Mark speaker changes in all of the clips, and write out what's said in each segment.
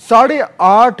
Speaker 1: 8.5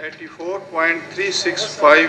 Speaker 2: 84.365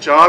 Speaker 2: 4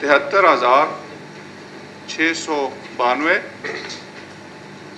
Speaker 2: 73,692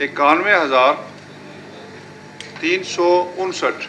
Speaker 2: 91,359।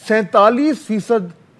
Speaker 1: 47%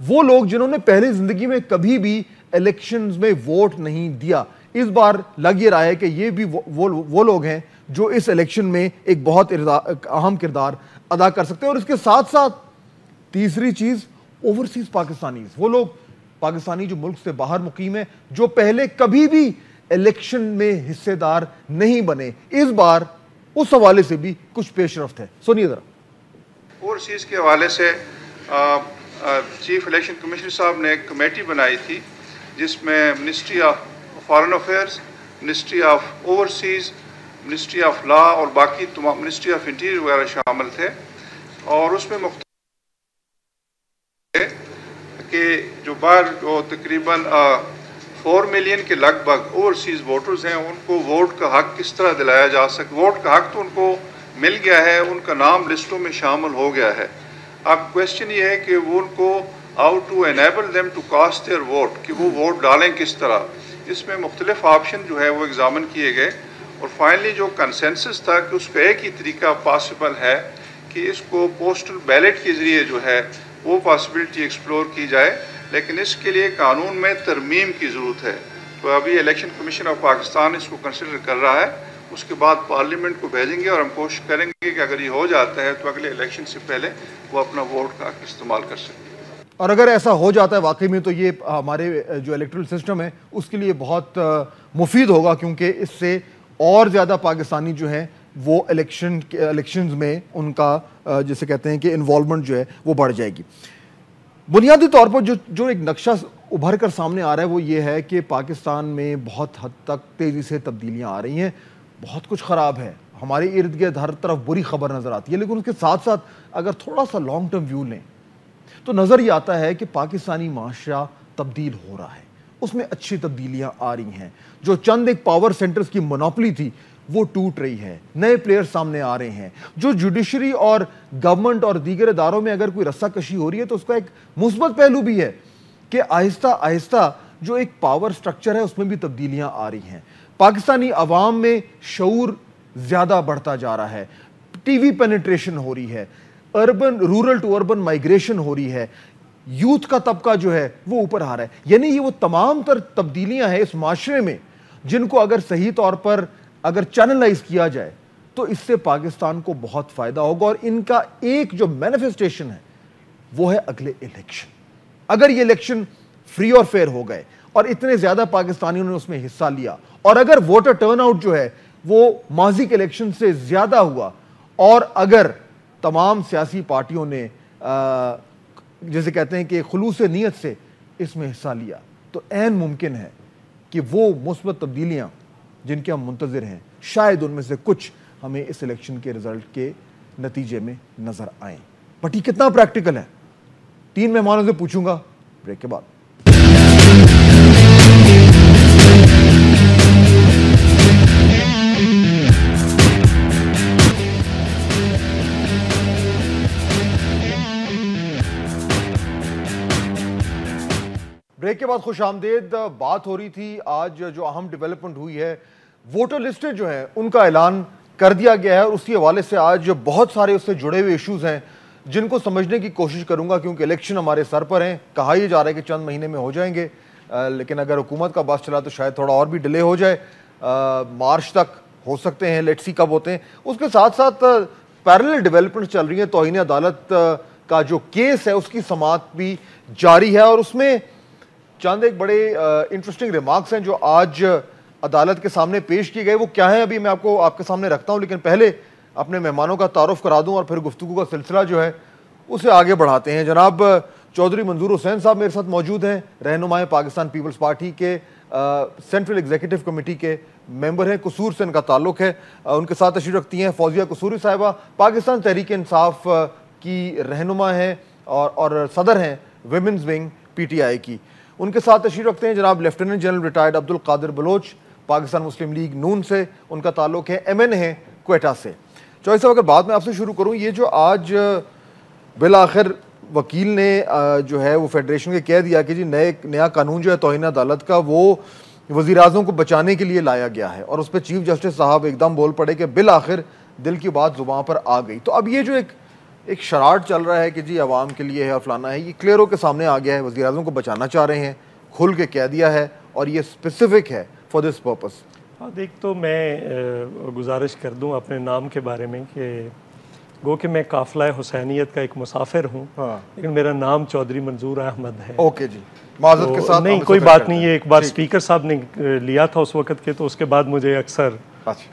Speaker 1: وہ لوگ جنہوں نے پہلے زندگی میں کبھی بھی الیکشنز میں ووٹ نہیں دیا، اس بار لگ یہ رہا ہے کہ یہ بھی وہ لوگ ہیں جو اس الیکشن میں ایک بہت اہم کردار ادا کر سکتے ہیں۔ اور اس کے ساتھ ساتھ تیسری چیز، اوورسیز پاکستانیز، وہ لوگ پاکستانی جو ملک سے باہر مقیم ہیں، جو پہلے کبھی بھی الیکشن میں حصے دار نہیں بنے، اس بار اس حوالے سے بھی کچھ پیش رفت ہے۔ سنیے ذرا۔
Speaker 2: اوورسیز کے حوالے سے چیف الیکشن کمشنر صاحب نے ایک کمیٹی بنائی تھی جس میں ministry of foreign affairs, ministry of overseas, ministry of law اور باقی تمام منسٹری آف انٹیریئر وغیرہ شامل تھے، اور اس میں مختلف کہ جو تقریباً 4 ملین کے لگ بھگ اوورسیز ووٹرز ہیں، ان کو ووٹ کا حق کس طرح دلایا جا سکے۔ ووٹ کا حق تو ان کو مل گیا ہے، ان کا نام لسٹوں میں شامل ہو گیا ہے۔ اب کویسچن یہ ہے کہ وہ ان کو how to enable them to cast their vote, کہ وہ ووٹ ڈالیں کس طرح۔ اس میں مختلف آپشن جو ہے وہ ایگزامن کیے گئے، اور فائنلی جو کنسنسس تھا کہ اس کا ایک ہی طریقہ پاسبل ہے کہ اس کو پوسٹل بیلٹ کے ذریعے جو ہے وہ پاسبلٹی ایکسپلور کی جائے، لیکن اس کے لیے قانون میں ترمیم کی ضرورت ہے۔ تو ابھی الیکشن کمیشن آف پاکستان اس کو کنسیڈر کر رہا ہے، اس کے بعد پارلیمنٹ کو بھیجیں گے، اور ہم کوشش کریں گے کہ اگر یہ ہو جاتا ہے تو اگلے الیکشن سے پہلے وہ اپنا ووٹ کا استعمال کر سکیں۔
Speaker 1: اور اگر ایسا ہو جاتا ہے واقعی میں، تو یہ ہمارے جو الیکٹرل سسٹم ہے اس کے لیے بہت مفید ہوگا، کیونکہ اس سے اور زیادہ پاکستانی جو ہیں وہ الیکشنز میں ان کا جیسے کہتے ہیں کہ انوالومنٹ جو ہے وہ بڑھ جائے گی۔ بنیادی طور پر جو ایک نقشہ ابھر کر سامنے آ رہا ہے وہ یہ ہے کہ پاکستان میں بہت حد تک تیزی سے تبدیلیاں آ رہی ہیں، بہت کچھ خراب ہے، ہمارے ارد گرد ہر طرف بری خبر نظر آتی ہے، لیکن اس کے ساتھ ساتھ اگر تھوڑا سا لانگ ٹرم ویو لیں تو نظر یہ آتا ہے کہ پاکستانی معاشرہ تبدیل ہو رہا ہے، اس میں اچھی تبدیلیاں آ رہی ہیں۔ جو چند ایک پاور سینٹرز کی مونوپلی تھی وہ ٹوٹ رہی ہے، نئے پلیئر سامنے آ رہے ہیں۔ جو جوڈیشری اور گورنمنٹ اور دیگر اداروں میں اگر کوئی رسہ کشی ہو رہی ہے تو اس کا ایک مثبت پہلو بھی ہے کہ آہستہ آہستہ جو ایک پاور سٹرکچر ہے اس میں بھی تبدیلیاں آ رہی ہیں۔ پاکستانی عوام میں شعور زیادہ بڑھتا جا رہا ہے، ٹی وی پینیٹریشن ہو رہی ہے، رورل ٹو اربن مائگریشن ہو رہی ہے، یوتھ کا طبقہ جو ہے وہ اوپر آ رہا ہے۔ یعنی یہ وہ تمام تر تبدیلیاں ہیں اس معاشرے میں جن کو اگر صحیح طور پر اگر چینلائز کیا جائے تو اس سے پاکستان کو بہت فائدہ ہوگا، اور ان کا ایک جو مینیفیسٹیشن ہے وہ ہے اگلے الیکشن۔ اگر یہ الیکشن فری اور فیئر ہو گئے اور اتنے زیادہ پاکستانیوں نے اس میں حصہ لیا، اور اگر ووٹر ٹرن آؤٹ جو ہے وہ ماضی کے الیکشن سے زیادہ ہوا، اور اگر تمام سیاسی پارٹیوں نے جیسے کہتے ہیں کہ خلوص نیت سے اس میں حصہ لیا، تو عین ممکن ہے کہ وہ مثبت تبدیلیاں جن کے ہم منتظر ہیں شاید ان میں سے کچھ ہمیں اس الیکشن کے رزلٹ کے نتیجے میں نظر آئیں۔ بٹ یہ کتنا پریکٹیکل ہے، 3 مہمانوں سے پوچھوں گا بریک کے بعد۔ بریک کے بعد خوش آمدید۔ بات ہو رہی تھی آج جو اہم ڈیولپمنٹ ہوئی ہے، ووٹر لسٹیں جو ہیں ان کا اعلان کر دیا گیا ہے، اور اسی حوالے سے آج بہت سارے اس سے جڑے ہوئے ایشوز ہیں جن کو سمجھنے کی کوشش کروں گا، کیونکہ الیکشن ہمارے سر پر ہیں۔ کہا یہ جا رہا ہے کہ چند مہینے میں ہو جائیں گے، لیکن اگر حکومت کا بس چلا تو شاید تھوڑا اور بھی ڈیلے ہو جائے، مارچ تک ہو سکتے ہیں، لیٹس سی کب ہوتے ہیں۔ اس کے ساتھ ساتھ پیرلل ڈیولپمنٹ چل رہی ہیں، توہین عدالت کا جو کیس ہے اس کی سماعت بھی جاری ہے، اور اس میں چند ایک بڑے انٹرسٹنگ ریمارکس ہیں جو آج عدالت کے سامنے پیش کیے گئے۔ وہ کیا ہیں ابھی میں آپ کے سامنے رکھتا ہوں، لیکن پہلے اپنے مہمانوں کا تعارف کرا دوں اور پھر گفتگو کا سلسلہ جو ہے اسے آگے بڑھاتے ہیں۔ جناب چودھری منظور حسین صاحب میرے ساتھ موجود ہیں، رہنمائے پاکستان پیپلز پارٹی کے سینٹرل ایگزیکٹو کمیٹی کے ممبر ہیں، قصور سے ان کا تعلق ہے۔ ان کے ساتھ تشریف رکھتی ہیں فوزیہ قصوری صاحبہ، پاکستان تحریک انصاف کی رہنما ہیں اور صدر ہیں women's wing P T I کی۔ ان کے ساتھ تشریف رکھتے ہیں جناب lieutenant general retired Abdul Qadir Baloch, Pakistan Muslim League Noon سے ان کا تعلق ہے، ایم این ہیں کوئٹہ سے۔ چوہدری صاحب اگر بات میں آپ سے شروع کروں، یہ جو آج بالآخر وکیل نے جو ہے وہ فیڈریشن کے کہہ دیا کہ جی نیا قانون جو ہے توہین عدالت کا وہ وزیر اعظم کو بچانے کے لیے لایا گیا ہے، اور اس پہ چیف جسٹس صاحب ایک دم بول پڑے کہ بالآخر دل کی بات زباں پر آ گئی۔ تو اب یہ جو ایک ایک شرارٹ چل رہا ہے کہ جی عوام کے لیے ہے فلانا ہے, یہ کلیئر ہو کے سامنے آ گیا ہے, وزیر اعظم کو بچانا چاہ رہے ہیں, کھل کے کہہ دیا ہے اور یہ اسپیسیفک ہے فار دس پرپس.
Speaker 3: ہاں دیکھ, تو میں گزارش کر دوں اپنے نام کے بارے میں کہ گو کہ میں قافلہ حسینیت کا ایک مسافر ہوں, لیکن میرا نام چودھری منظور احمد ہے.
Speaker 1: اوکے جی, معذرت کے ساتھ.
Speaker 3: نہیں کوئی بات نہیں, یہ ایک بار اسپیکر صاحب نے لیا تھا اس وقت کے, تو اس کے بعد مجھے اکثر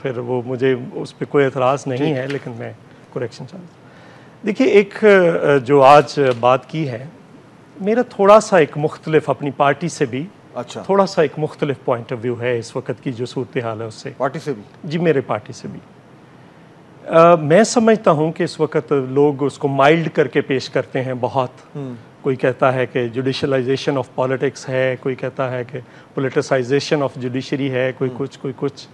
Speaker 3: پھر وہ مجھے اس پہ کوئی اعتراض نہیں ہے, لیکن میں کریکشن چاہتا ہوں. دیکھیے, ایک جو آج بات کی ہے, میرا تھوڑا سا ایک مختلف اپنی پارٹی سے بھی تھوڑا سا ایک مختلف پوائنٹ آف ویو ہے اس وقت کی جو صورتحال ہے اس سے.
Speaker 1: پارٹی سے بھی؟ جی
Speaker 3: میرے پارٹی سے بھی. میں سمجھتا ہوں کہ اس وقت لوگ اس کو مائلڈ کر کے پیش کرتے ہیں بہت. کوئی کہتا ہے کہ جوڈیشلائزیشن آف پالیٹکس ہے, کوئی کہتا ہے کہ پولیٹیسائزیشن آف جوڈیشری ہے, کوئی کچھ.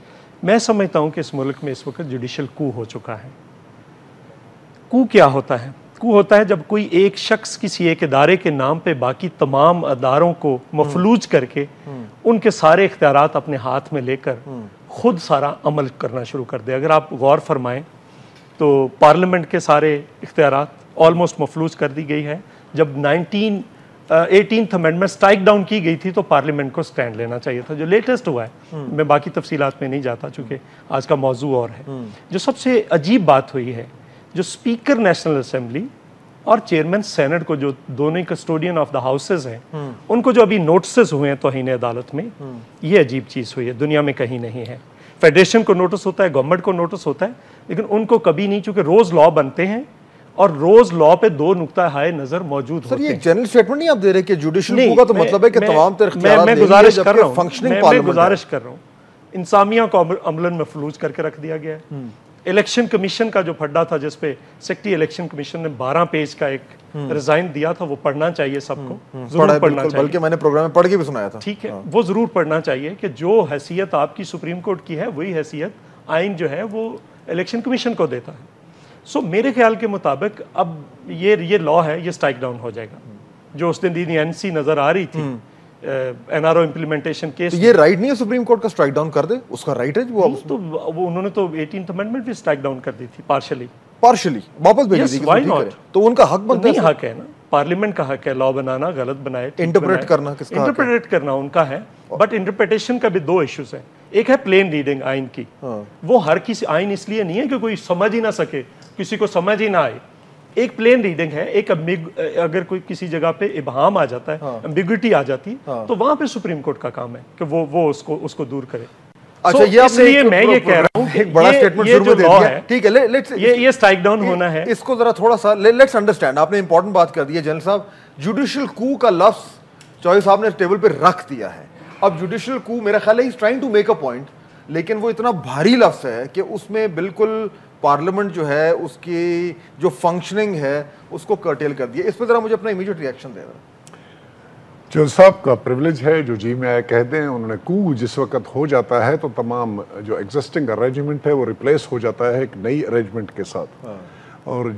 Speaker 3: میں سمجھتا ہوں کہ اس ملک میں اس وقت جوڈیشل کو ہو چکا ہے. کو کیا ہوتا ہے؟ کو ہوتا ہے جب کوئی ایک شخص کسی ایک ادارے کے نام پہ باقی تمام اداروں کو مفلوج کر کے ان کے سارے اختیارات اپنے ہاتھ میں لے کر خود سارا عمل کرنا شروع کر دے. اگر آپ غور فرمائیں تو پارلیمنٹ کے سارے اختیارات آلموسٹ مفلوج کر دی گئی ہے. جب 18th امینڈمنٹ اسٹرائک ڈاؤن کی گئی تھی تو پارلیمنٹ کو سٹینڈ لینا چاہیے تھا. جو لیٹسٹ ہوا ہے, میں باقی تفصیلات میں نہیں جاتا چونکہ آج کا موضوع اور ہے. جو سب سے عجیب بات ہوئی ہے, جو اسپیکر نیشنل اسمبلی اور چیئرمین سینٹ کو, جو دونوں کسٹوڈین آف دا ہاؤسز ہیں, ان کو جو ابھی نوٹسز ہوئے ہیں توہین عدالت میں, یہ عجیب چیز ہوئی ہے, دنیا میں کہیں نہیں ہے. فیڈریشن کو نوٹس ہوتا ہے, گورنمنٹ کو نوٹس ہوتا ہے, لیکن ان کو کبھی نہیں, چونکہ روز لا بنتے ہیں اور روز لا پہ دو نقطہ ہائے نظر موجود ہوتے ہیں.
Speaker 1: سر یہ جنرل سٹیٹمنٹ نہیں آپ دے رہے کہ جوڈیشل کو کا تو مطلب ہے کہ تمام تر اختیارات
Speaker 3: میں گزارش کر رہا ہوں, گزارش کر رہا ہوں. انسامیہ کو عملاً مفلوج کر کے رکھ دیا گیا ہے. الیکشن کمیشن کا جو پھڈا تھا, جس پہ سیکٹری الیکشن کمیشن نے 12 پیج کا ایک ریزائن دیا تھا, وہ پڑھنا چاہیے سب کو, ضرور پڑھنا چاہیے.
Speaker 1: بلکہ میں نے پروگرام میں پڑھ کے بھی سنایا تھا.
Speaker 3: ٹھیک ہے, وہ ضرور پڑھنا چاہیے کہ جو حیثیت آپ کی سپریم کورٹ کی ہے وہی حیثیت آئین جو ہے وہ الیکشن کمیشن کو دیتا ہے. سو میرے خیال کے مطابق اب یہ لا ہے, یہ اسٹرائک ڈاؤن ہو جائے گا. جو اس دن این سی نظر آ رہی تھی N R O implementation case,
Speaker 1: یہ رائٹ نہیں ہے سپریم کورٹ کا اسٹرائک ڈاؤن کر دے, اس کا رائٹ ہے وہ
Speaker 3: انہوں نے تو 18th امینڈمنٹ بھی اسٹرائک ڈاؤن کر دی تھی پارشلی
Speaker 1: واپس بھیج دی. تو ان کا حق بنتا ہے.
Speaker 3: نہیں حق ہے نا, پارلیمنٹ کا حق ہے لا بنانا, غلط بنائے
Speaker 1: انٹرپریٹ کرنا, کس کا
Speaker 3: انٹرپریٹ کرنا ان کا ہے. بٹ انٹرپریٹیشن کا بھی دو ایشوز ہیں. ایک ہے پلین ریڈنگ آئین کی, وہ ہر کسی آئین اس لیے نہیں ہے کہ کوئی سمجھ ہی نہ سکے, کسی کو سمجھ ہی نہ آئے. ایک پلین ریڈنگ ہے, ایک اگر کوئی کسی جگہ پہ ابہام آ جاتا ہے, ایمبیگوٹی آ جاتی, تو وہاں پہ سپریم کورٹ کا کام ہے کہ وہ اس کو دور کرے.
Speaker 1: اچھا,
Speaker 3: اس لیے میں یہ کہہ رہا ہوں کہ
Speaker 1: ایک بڑا سٹیٹمنٹ شروع میں دے دیا. ٹھیک ہے,
Speaker 3: یہ اسٹرائک ڈاؤن ہونا ہے.
Speaker 1: اس کو ذرا تھوڑا سا لیٹس انڈرسٹینڈ. آپ نے امپورٹنٹ بات کر دی ہے جنرل صاحب. جوڈیشل کو کا لفظ چوہے صاحب نے ٹیبل پہ رکھ دیا ہے. اب جوڈیشل کو میرا خیال ہے trying to make a point, لیکن وہ اتنا بھاری لفظ ہے کہ اس میں بالکل پارلیمنٹ جو ہے اس کی جو فنکشننگ ہے اس کو کرٹیل کر دیا. اس پہ ذرا مجھے اپنا امیڈیٹ ریئیکشن دے رہا.
Speaker 4: جو صاحب کا پریولیج ہے, جو جی میں آیا کہتے ہیں, انہوں نے کو جس وقت ہو جاتا ہے تو تمام جو ایگزسٹنگ ارینجمنٹ ہے وہ ریپلیس ہو جاتا ہے ایک نئی ارینجمنٹ کے ساتھ. اور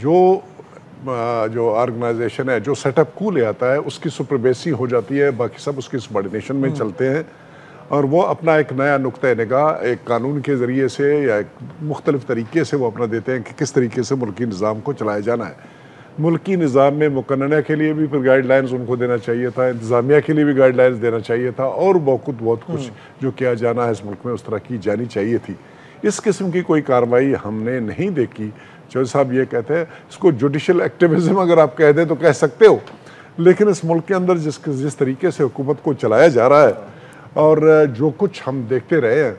Speaker 4: جو آرگنائزیشن ہے جو سیٹ اپ کو لے آتا ہے اس کی سپریمیسی ہو جاتی ہے, باقی سب اس کی سبارڈینیشن میں چلتے ہیں, اور وہ اپنا ایک نیا نقطۂ نگاہ ایک قانون کے ذریعے سے یا ایک مختلف طریقے سے وہ اپنا دیتے ہیں کہ کس طریقے سے ملکی نظام کو چلایا جانا ہے. ملکی نظام میں مقننہ کے لیے بھی پھر گائیڈ لائنز ان کو دینا چاہیے تھا, انتظامیہ کے لیے بھی گائیڈ لائنز دینا چاہیے تھا, اور بہت کچھ جو کیا جانا ہے اس ملک میں اس طرح کی جانی چاہیے تھی. اس قسم کی کوئی کارروائی ہم نے نہیں دیکھی. چوہدری صاحب یہ کہتے ہیں اس کو جوڈیشل ایکٹیویزم اگر آپ کہہ دیں تو کہہ سکتے ہو, لیکن اس ملک کے اندر جس طریقے سے حکومت کو چلایا جا رہا ہے اور جو کچھ ہم دیکھتے رہے ہیں,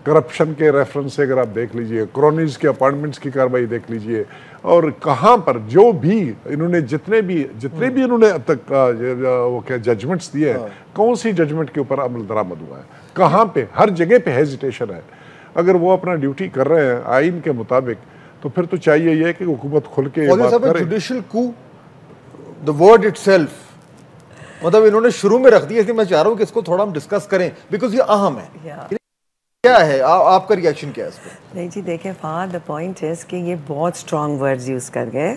Speaker 4: کرپشن کے ریفرنس سے اگر آپ دیکھ لیجئے, کرونیز کے اپارٹمنٹس کی کارروائی دیکھ لیجئے, اور کہاں پر جو بھی انہوں نے جتنے بھی انہوں نے اب تک وہ کیا ججمنٹس دیے ہیں, کون سی ججمنٹ کے اوپر عمل درآمد ہوا ہے, کہاں پہ, ہر جگہ پہ ہیزیٹیشن ہے. اگر وہ اپنا ڈیوٹی کر رہے ہیں آئین کے مطابق تو پھر تو چاہیے یہ کہ حکومت کھل کے بات کرے.
Speaker 1: جوڈیشل کو the word itself مطلب انہوں نے شروع میں رکھ دیا, اس لیے میں چاہ رہا ہوں کہ اس کو تھوڑا ہم ڈسکس کریں بیکاز یہ اہم ہے. کیا ہے آپ کا ریئیکشن کیا ہے اس پہ؟
Speaker 5: نہیں جی دیکھیں فہد, دا پوائنٹ از کہ یہ بہت اسٹرانگ ورڈز یوز کر گئے.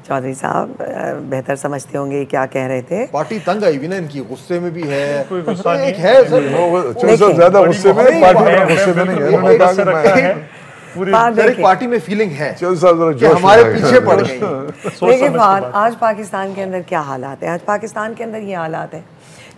Speaker 5: چودھری صاحب بہتر سمجھتے ہوں گے کیا کہہ رہے تھے.
Speaker 1: پارٹی تنگ آئی بھی نا ان کی, غصے میں بھی ہے,
Speaker 4: زیادہ غصے میں, پارٹی غصے میں نہیں ہے.
Speaker 1: ایک پارٹی میں فیلنگ ہے
Speaker 4: کہ
Speaker 1: ہمارے پیچھے پڑ گئی.
Speaker 5: دیکھیں فہد، آج پاکستان کے اندر کیا حالات ہیں؟ آج پاکستان کے اندر یہ حالات ہیں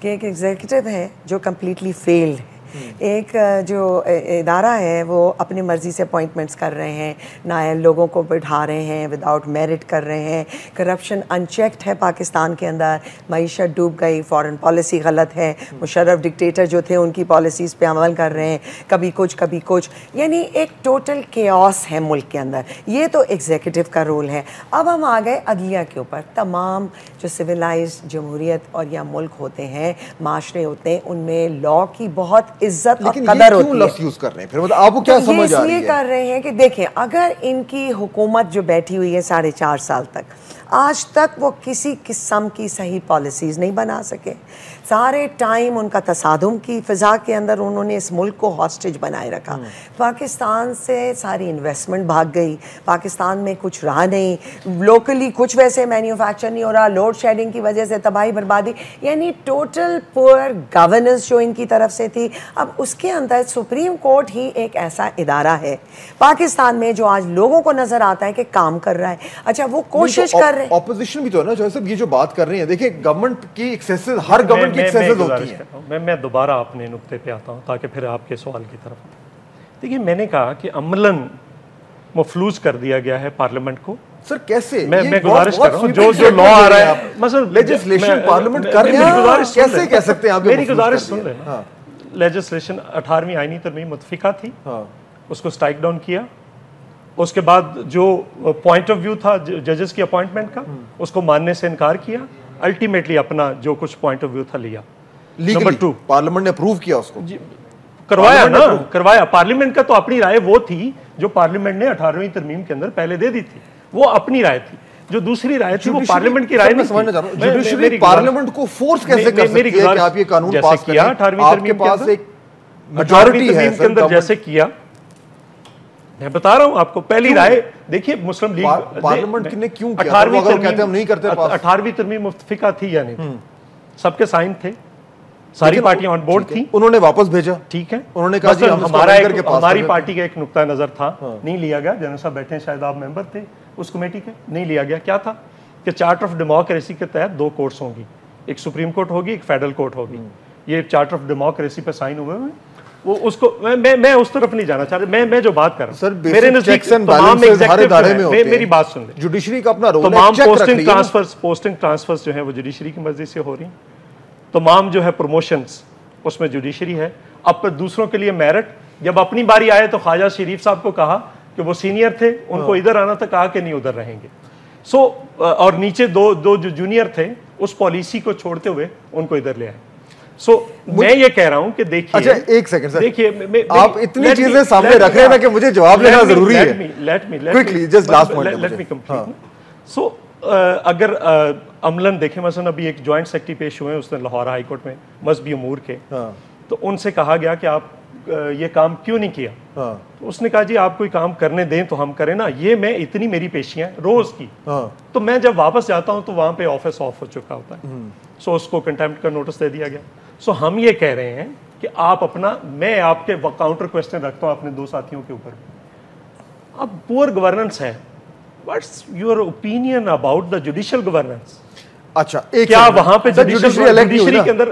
Speaker 5: کہ ایک ایگزیکٹو ہے جو کمپلیٹلی فیلڈ ہے، ایک جو ادارہ ہے وہ اپنی مرضی سے اپوائنٹمنٹس کر رہے ہیں، نائب لوگوں کو بٹھا رہے ہیں، وداؤٹ میرٹ کر رہے ہیں، کرپشن ان چیکڈ ہے پاکستان کے اندر، معیشت ڈوب گئی، فارن پالیسی غلط ہے، مشرف ڈکٹیٹر جو تھے ان کی پالیسیز پہ عمل کر رہے ہیں، کبھی کچھ، یعنی ایک ٹوٹل کیوس ہے ملک کے اندر. یہ تو ایگزیکٹو کا رول ہے. اب ہم آ گئے عدلیہ کے اوپر. تمام جو سویلائزڈ جمہوریت اور یا ملک ہوتے ہیں، معاشرے ہوتے ہیں، ان میں لا کی بہت عزت اور قدر ہوتی ہے.
Speaker 1: لفظ یوز کر رہے ہیں پھر مطلب آپ کو کیا سمجھ آ رہی ہے؟
Speaker 5: یہ کر رہے ہیں کہ دیکھیں اگر ان کی حکومت جو بیٹھی ہوئی ہے 4.5 سال تک، آج تک وہ کسی قسم کی صحیح پالیسیز نہیں بنا سکے. سارے ٹائم ان کا تصادم کی فضا کے اندر انہوں نے اس ملک کو ہاسٹیج بنائے رکھا. پاکستان سے ساری انویسٹمنٹ بھاگ گئی، پاکستان میں کچھ رہا نہیں، لوکلی کچھ ویسے مینوفیکچر نہیں ہو رہا، لوڈ شیڈنگ کی وجہ سے تباہی بربادی، یعنی ٹوٹل پور گورننس جو ان کی طرف سے تھی. اب اس کے اندر سپریم کورٹ ہی ایک ایسا ادارہ ہے پاکستان میں جو آج لوگوں کو نظر آتا ہے کہ کام کر رہا ہے. اچھا وہ کوشش کر رہے ہیں،
Speaker 1: اپوزیشن بھی تو ہے نا جو صاحب یہ جو بات کر رہے ہیں، دیکھیں گورنمنٹ کی ایکسیسز، ہر گورنمنٹ کی ایکسیسز ہوتی ہیں.
Speaker 3: میں دوبارہ اپنے نقطے پہ آتا ہوں تاکہ پھر آپ کے سوال کی طرف. دیکھیے میں نے کہا کہ عملاً مفلوج کر دیا گیا ہے پارلیمنٹ کو.
Speaker 1: سر کیسے؟
Speaker 3: میں گزارش کر رہا ہوں جو لا آ رہا ہے مثلا
Speaker 1: لیجسلیشن پارلیمنٹ کر رہے ہیں، کیسے کہہ سکتے ہیں آپ؟
Speaker 3: میری گزارش سن لیں. لیجسلیشن 18ویں آئینی ترمیم متفقہ تھی، اس کو اسٹرائک ڈاؤن کیا. اس کے بعد جو پوائنٹ آف ویو تھا ججز کی اپوائنٹمنٹ کا اس کو ماننے سے انکار کیا. الٹیمیٹلی اپنا جو کچھ پوائنٹ آف ویو تھا لیا. نمبر 2
Speaker 1: پارلیمنٹ نے اپروو کیا اس کو،
Speaker 3: کروایا نا، کروایا. پارلیمنٹ کا تو اپنی رائے وہ تھی جو پارلیمنٹ نے 18ویں ترمیم کے اندر پہلے دے دی تھی، وہ اپنی رائے تھی. جو دوسری رائے تھی وہ پارلیمنٹ کی رائے نہیں تھی.
Speaker 1: جوڈیشری پارلیمنٹ کو فورس کیسے کر سکتی ہے کہ آپ یہ قانون پاس کریں؟
Speaker 3: 18ویں
Speaker 1: آپ کے پاس ایک
Speaker 3: میجورٹی ہے کے اندر جیسے کیا. میں بتا رہا ہوں آپ کو پہلی رائے دیکھیے مسلم لیگ
Speaker 1: پارلیمنٹ نے کیوں کیا؟
Speaker 3: 18ویں ترمیم متفقہ تھی یا نہیں تھی؟ سب کے سائن تھے، ساری پارٹیاں آن بورڈ تھیں.
Speaker 1: انہوں نے واپس بھیجا،
Speaker 3: ٹھیک ہے.
Speaker 1: انہوں نے کہا جی
Speaker 3: ہماری پارٹی کا ایک نقطہ نظر تھا، نہیں لیا گیا. جنرل صاحب بیٹھے ہیں، شاید آپ ممبر تھے اس کمیٹی کے، نہیں لیا گیا. کیا تھا کہ چارٹر آف ڈیموکریسی کے تحت 2 کورٹس ہوں گی، ایک سپریم کورٹ ہوگی، ایک فیڈرل کورٹ ہوگی. یہ چارٹر آف ڈیموکریسی پہ سائن ہوئے ہوئے. وہ اس کو میں اس طرف نہیں جانا چاہ رہا. میں جو بات کر رہا ہوں میرے نزدیک تمام ایگزیکٹو میری بات سن لیں.
Speaker 1: جوڈیشری کا اپنا رول ہے،
Speaker 3: تمام پوسٹنگ ٹرانسفرز جو ہیں وہ جوڈیشری کی مرضی سے ہو رہی ہیں. تمام جو ہے پروموشنز اس میں جوڈیشری ہے. اب پر دوسروں کے لیے میرٹ، جب اپنی باری آئے تو خواجہ شریف صاحب کو کہا کہ وہ سینئر تھے، ان کو ادھر آنا تھا، کہا کہ نہیں ادھر رہیں گے. اور نیچے دو جو جونیئر تھے اس پالیسی کو چھوڑتے ہوئے ان کو ادھر لے آئے. میں یہ کہہ رہا ہوں کہ دیکھیے،
Speaker 1: اچھا ایک سیکنڈ سر،
Speaker 3: دیکھیے
Speaker 1: آپ اتنی چیزیں سامنے رکھ رہے ہیں کہ مجھے جواب لینا ضروری ہے. Quickly just last point
Speaker 3: let me complete. اگر عملاً دیکھیں مثلا ابھی ایک جوائنٹ سیکرٹری پیش ہوئے ہیں اس نے لاہور ہائی کورٹ میں مذہبی امور کے، تو ان سے کہا گیا کہ آپ یہ کام کیوں نہیں کیا؟ تو اس نے کہا جی آپ کوئی کام کرنے دیں تو ہم کریں نا. یہ میں اتنی میری پیشیاں روز کی، تو میں جب واپس جاتا ہوں تو وہاں پہ آفس آف ہو چکا ہوتا ہے. اس کو کنٹیمپٹ کا نوٹس دے دیا گیا. ہم یہ کہہ رہے ہیں کہ آپ اپنا، میں آپ کے کاؤنٹر کوسچن رکھتا ہوں اپنے 2 ساتھیوں کے اوپر. اب پور گورننس ہے، what's your opinion about the judicial governance?
Speaker 1: اچھا
Speaker 3: کیا وہاں پہ جوڈیشری کے اندر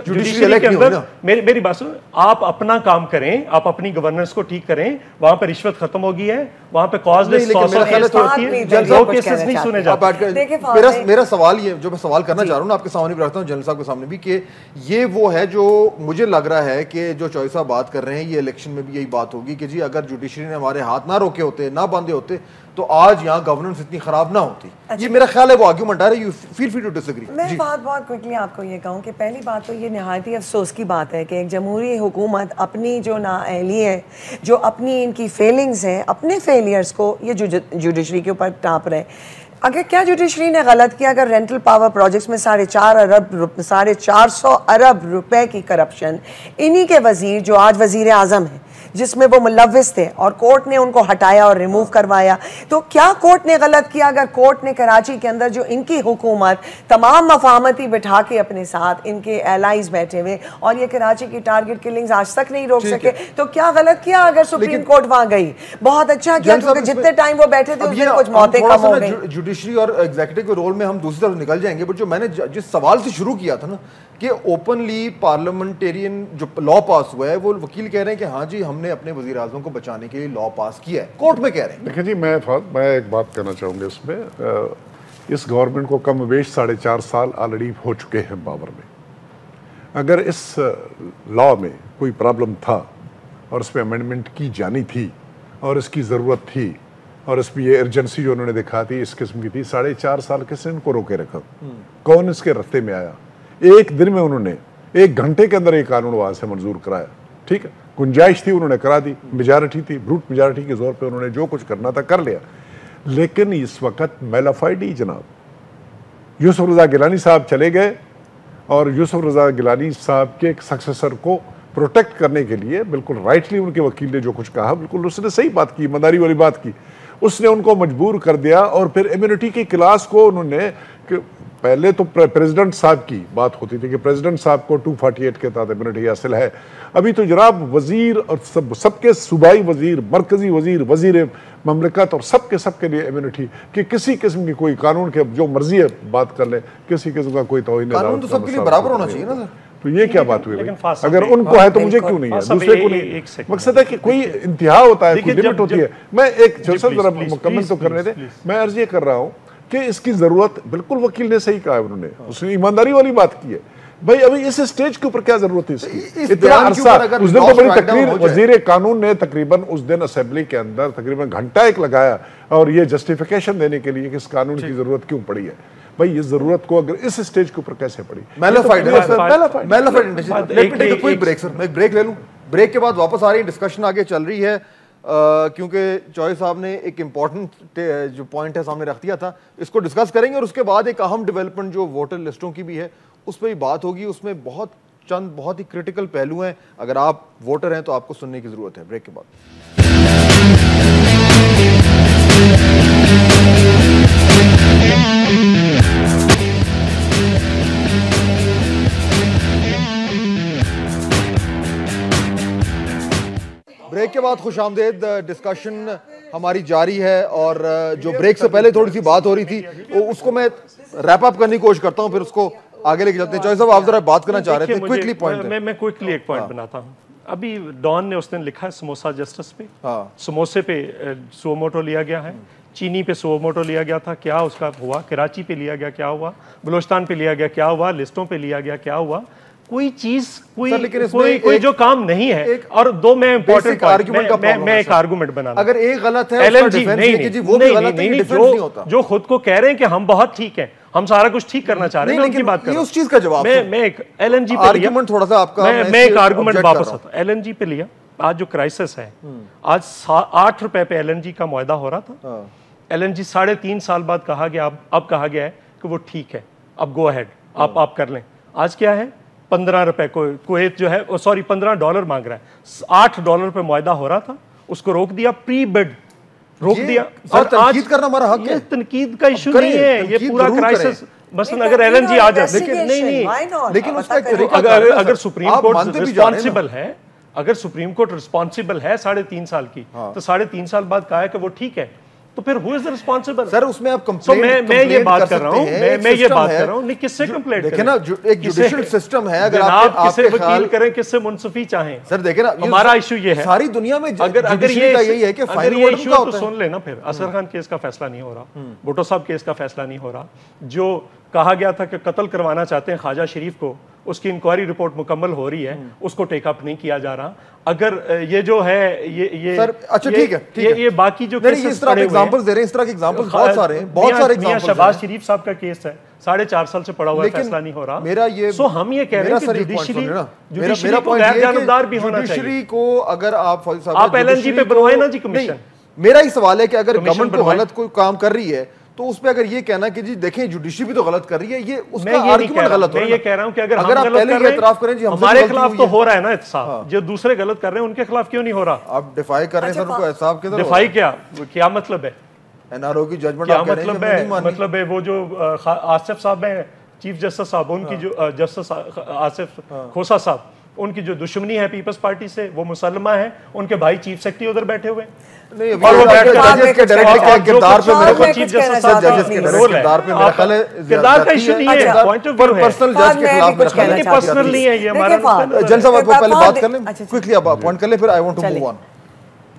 Speaker 3: میری بات سنو، آپ اپنا کام کریں، آپ اپنی گورننس کو ٹھیک کریں. وہاں پہ رشوت ختم ہو گئی ہے، وہاں پہ کاز لیس ہوتی ہے، لو کیسز نہیں سنے جاتے.
Speaker 1: میرا سوال یہ جو میں سوال کرنا چاہ رہا ہوں نا آپ کے سامنے بھی رکھتا ہوں، جنرل صاحب کے سامنے بھی، کہ یہ وہ ہے جو مجھے لگ رہا ہے کہ جو چوہدری صاحب بات کر رہے ہیں، یہ الیکشن میں بھی یہی بات ہوگی کہ جی اگر جوڈیشری نے ہمارے ہاتھ نہ روکے ہوتے، نہ باندھے ہوتے، تو آج یہاں گورننس اتنی خراب نہ ہوتی. یہ میرا خیال ہے وہ آرگیومنٹ آ رہا ہے. You feel free to disagree.
Speaker 5: میں بہت کوئکلی آپ کو یہ کہوں کہ پہلی بات تو یہ نہایت ہی افسوس کی بات ہے کہ ایک جمہوری حکومت اپنی جو نااہلی ہے، جو اپنی ان کی فیلنگز ہیں، اپنے فیلیئرز کو یہ جوڈیشری کے اوپر ٹانپ رہے. اگر کیا جوڈیشری نے غلط کیا؟ اگر رینٹل پاور پروجیکٹس میں 450 ارب روپے کی کرپشن، انہی کے وزیر جو آج وزیر اعظم ہیں، جس میں وہ ملوث تھے اور کورٹ نے ان کو ہٹایا اور ریموو کروایا. تو کیا کورٹ نے غلط کیا اگر کورٹ نے کراچی کے اندر جو ان کی حکومت تمام مفاہمتی بٹھا کے اپنے ساتھ ان کے ایلائز بیٹھے ہوئے اور یہ کراچی کی ٹارگٹ کلنگز آج تک نہیں روک سکے, تو کیا غلط کیا اگر سپریم کورٹ وہاں گئی؟ بہت اچھا کیا, کیونکہ جتنے ٹائم وہ بیٹھے تھے اس دن کچھ موتیں کم ہو گئی.
Speaker 1: جوڈیشری اور ایگزیکٹو کے رول میں ہم دوسری طرف نکل جائیں گے, بٹ جو میں نے جس سوال سے شروع کیا تھا نا کہ اوپنلی پارلیمنٹیرین جو لا پاس ہوا ہے, وہ وکیل کہہ رہے ہیں کہ ہاں جی ہم نے اپنے وزیر اعظم کو بچانے کے لیے لا پاس کیا ہے, کورٹ میں کہہ رہے ہیں.
Speaker 4: دیکھیں جی, میں ایک بات کہنا چاہوں گا اس میں. اس گورنمنٹ کو کم و بیش 4.5 سال آلریڈی ہو چکے ہیں پاور میں. اگر اس لا میں کوئی پرابلم تھا اور اس پہ امینڈمنٹ کی جانی تھی اور اس کی ضرورت تھی اور اس میں یہ ارجنسی جو انہوں نے دکھا تھی اس قسم کی تھی, 4.5 سال کس نے ان کو روکے رکھا؟ کون اس کے رستے میں آیا؟ ایک دن میں انہوں نے 1 گھنٹے کے اندر یہ قانون وہاں سے منظور کرایا. ٹھیک ہے, گنجائش تھی, انہوں نے کرا دی, میجارٹی تھی, بروٹ میجارٹی کے زور پہ انہوں نے جو کچھ کرنا تھا کر لیا. لیکن اس وقت میلافائڈی جناب یوسف رضا گیلانی صاحب چلے گئے اور یوسف رضا گیلانی صاحب کے ایک سکسیسر کو پروٹیکٹ کرنے کے لیے بالکل رائٹلی ان کے وکیل نے جو کچھ کہا بالکل اس نے صحیح بات کی, ایمانداری والی بات کی. اس نے ان کو مجبور کر دیا اور پھر امیونٹی کی کلاس کو انہوں نے, پہلے تو پریزیڈنٹ صاحب کی بات ہوتی تھی کہ پریزیڈنٹ صاحب کو 248 کے تحت امیونٹی حاصل ہے. ابھی تو جناب وزیر اور سب کے صوبائی وزیر, مرکزی وزیر, وزیر مملکت اور سب کے لیے امیونٹی کہ کسی قسم کی کوئی قانون کے جو مرضی ہے بات کر لیں, کسی قسم کا کوئی توہین
Speaker 1: قانون تو سب کے لیے برابر ہونا چاہیے نا سر.
Speaker 4: تو یہ کیا بات ہوئی؟ اگر ان کو ہے تو مجھے کیوں نہیں ہے, دوسرے کو نہیں؟ مقصد ہے کہ کوئی انتہا ہوتا ہے, کوئی لمٹ ہوتی ہے. میں ایک ذرا مکمل تو کرنے دیں. میں عرض یہ کر رہا ہوں کہ اس کی ضرورت بالکل وکیل نے صحیح کہا ہے, انہوں نے اس نے ایمانداری والی بات کی ہے. بھائی ابھی اس سٹیج کے اوپر کیا ضرورت ہے اس کی؟ اتنا عرصہ اس دن تو بڑی تقریر وزیر قانون نے تقریباً اس دن اسمبلی کے اندر تقریباً گھنٹہ ایک لگایا اور یہ جسٹیفیکیشن دینے کے لیے کہ اس قانون کی ضرورت کیوں پڑی ہے. بھائی یہ ضرورت کو اگر اس سٹیج کے اوپر کیسے پڑی؟
Speaker 1: ایک بریک لے لوں, بریک کے بعد واپس آ رہی ہے, ڈسکشن آگے چل رہی ہے کیونکہ چوہے صاحب نے ایک امپورٹنٹ جو پوائنٹ ہے سامنے رکھ دیا تھا, اس کو ڈسکس کریں گے اور اس کے بعد ایک اہم ڈیولپمنٹ جو ووٹر لسٹوں کی بھی ہے اس پہ بھی بات ہوگی. اس میں بہت ہی کریٹیکل پہلو ہیں, اگر آپ ووٹر ہیں تو آپ کو سننے کی ضرورت ہے. بریک کے بعد بریک کے بعد خوش آمدید. ڈسکشن ہماری جاری ہے اور جو بریک سے پہلے تھوڑی سی بات ہو رہی تھی اس کو میں ریپ اپ کرنے کی کوشش کرتا ہوں, پھر اس کو آگے لے کے چلتے ہیں. چوہے صاحب آپ ذرا بات کرنا چاہ رہے تھے, کوئکلی پوائنٹ.
Speaker 3: میں کوئکلی ایک پوائنٹ بناتا ہوں. ابھی ڈان نے اس دن لکھا ہے سموسا جسٹس پہ, سموسے پہ سو موٹو لیا گیا ہے, چینی پہ سو موٹو لیا گیا تھا, کیا اس کا ہوا؟ کراچی پہ لیا گیا, کیا ہوا؟ بلوچستان پہ لیا گیا, کیا ہوا؟ لسٹوں پہ لیا گیا, کیا ہوا؟ کوئی چیز کوئی جو کام نہیں ہے. اور دو میں امپورٹنٹ میں ایک آرگومنٹ بنانا,
Speaker 1: اگر ایک غلط ہے
Speaker 3: جو خود کو کہہ رہے ہیں کہ ہم بہت ٹھیک ہیں, ہم سارا کچھ ٹھیک کرنا چاہ رہے ہیں, ان کی بات کر رہا ہوں.
Speaker 1: اس چیز کا جواب
Speaker 3: میں ایک ایل این جی پہ لیا, میں ایک آرگومنٹ واپس آتا ہوں. ایل این جی پہ لیا, آج جو کرائسس ہے, آج 8 روپے پہ ایل این جی کا معاہدہ ہو رہا تھا. ایل این جی 3.5 سال بعد کہا گیا, اب کہا گیا ہے کہ وہ ٹھیک ہے, اب گو ہیڈ, آپ کر لیں. آج کیا ہے؟ 15 روپے کویت جو ہے سوری $15 مانگ رہا ہے. $8 پہ معاہدہ ہو رہا تھا, اس کو روک دیا, پری بڈ روک دیا. اور
Speaker 1: تنقید کرنا ہمارا حق ہے,
Speaker 3: تنقید کا ایشو نہیں ہے, یہ پورا کرائسس. مثلا اگر ایل این جی آ جائے, لیکن اگر سپریم کورٹ رسپانسبل ہے, اگر سپریم کورٹ رسپانسبل ہے 3.5 سال کی, تو 3.5 سال بعد کہا ہے کہ وہ ٹھیک ہے, تو پھر who is the responsible?
Speaker 1: سر اس میں آپ کمپلینٹ
Speaker 3: میں یہ بات کر رہا ہوں, میں یہ بات کر رہا ہوں, نہیں کس سے کمپلینٹ کریں؟
Speaker 1: دیکھیں نا ایک جوڈیشل سسٹم ہے, اگر آپ
Speaker 3: کسے وکیل کریں, کس سے منصفی چاہیں.
Speaker 1: سر دیکھیں نا
Speaker 3: ہمارا ایشو یہ ہے,
Speaker 1: ساری دنیا میں
Speaker 3: اگر یہ ایشو تو سن لینا, پھر اصغر خان کیس کا فیصلہ نہیں ہو رہا, بھٹو صاحب کیس کا فیصلہ نہیں ہو رہا, جو کہا گیا تھا کہ قتل کروانا چاہتے ہیں خواجہ شریف کو, اس کی انکوائری رپورٹ مکمل ہو رہی ہے, اس کو ٹیک اپ نہیں کیا جا رہا. اگر یہ جو ہے یہ
Speaker 1: اچھا ٹھیک ہے,
Speaker 3: یہ باقی جو
Speaker 1: اس طرح کے ایگزامپلز دے رہے ہیں, اس طرح کے ایگزامپلز بہت سارے ہیں, بہت سارے ایگزامپلز.
Speaker 3: شہباز شریف صاحب کا کیس ہے, 4.5 سال سے پڑا ہوا ہے, فیصلہ نہیں ہو رہا. سو ہم یہ کہہ رہے ہیں کہ جوڈیشری کو غیر جانبدار بھی ہونا چاہیے.
Speaker 1: جوڈیشری کو اگر آپ
Speaker 3: ایل این جی پہ بنوائے نا جی کمیشن.
Speaker 1: میرا ہی سوال ہے کہ اگر گورنمنٹ کو غلط کوئی کام کر رہی ہے تو اس پہ اگر یہ کہنا کہ جی دیکھیں جوڈیشری بھی تو غلط کر رہی ہے, یہ اس
Speaker 3: میں
Speaker 1: کا
Speaker 3: یہ نہیں
Speaker 1: آرگومنٹ غلط ہو
Speaker 3: میں
Speaker 1: رہا
Speaker 3: یہ
Speaker 1: ہے.
Speaker 3: کہہ رہا ہوں کہ اگر
Speaker 1: اگر
Speaker 3: ہم
Speaker 1: آپ
Speaker 3: غلط
Speaker 1: پہلے
Speaker 3: کر
Speaker 1: یہ
Speaker 3: رہے
Speaker 1: اعتراف کریں جی
Speaker 3: ہمارے خلاف تو ہو رہا ہے نا احتساب, جو دوسرے غلط کر رہے ہیں ان کے خلاف کیوں نہیں ہو رہا؟
Speaker 1: آپ ڈیفائی کر رہے ہیں سر ان کو احتساب کے طرف.
Speaker 3: دفاعی کیا مطلب ہے؟
Speaker 1: این آر او کی ججمنٹ
Speaker 3: کیا
Speaker 1: آپ کہہ رہے ہیں کہ میں نہیں مانی.
Speaker 3: مطلب ہے وہ جو آصف صاحب ہیں چیف جسٹس صاحب, ان کی جو جسٹس آصف کھوسا صاحب, ان کی جو دشمنی ہے پیپلز پارٹی سے وہ مسلمہ ہے, ان کے بھائی چیف سیکرٹری ادھر بیٹھے ہوئے
Speaker 1: نہیں
Speaker 3: اور وہ
Speaker 1: ججز کے ڈائریکٹر کے کردار پہ میرے کو
Speaker 3: چیف جسٹس صاحب
Speaker 1: ججز کے کردار پہ میرا خیال ہے
Speaker 3: کردار کا ایشو نہیں ہے, پوائنٹ آف ویو ہے,
Speaker 1: پرسنل جج کے خلاف میرا خیال ہے
Speaker 3: پرسنل نہیں ہے یہ ہمارا.
Speaker 1: جن صاحب آپ کو پہلے بات کر لیں کوئکلی, آپ اپوائنٹ کر لیں پھر I want to move on.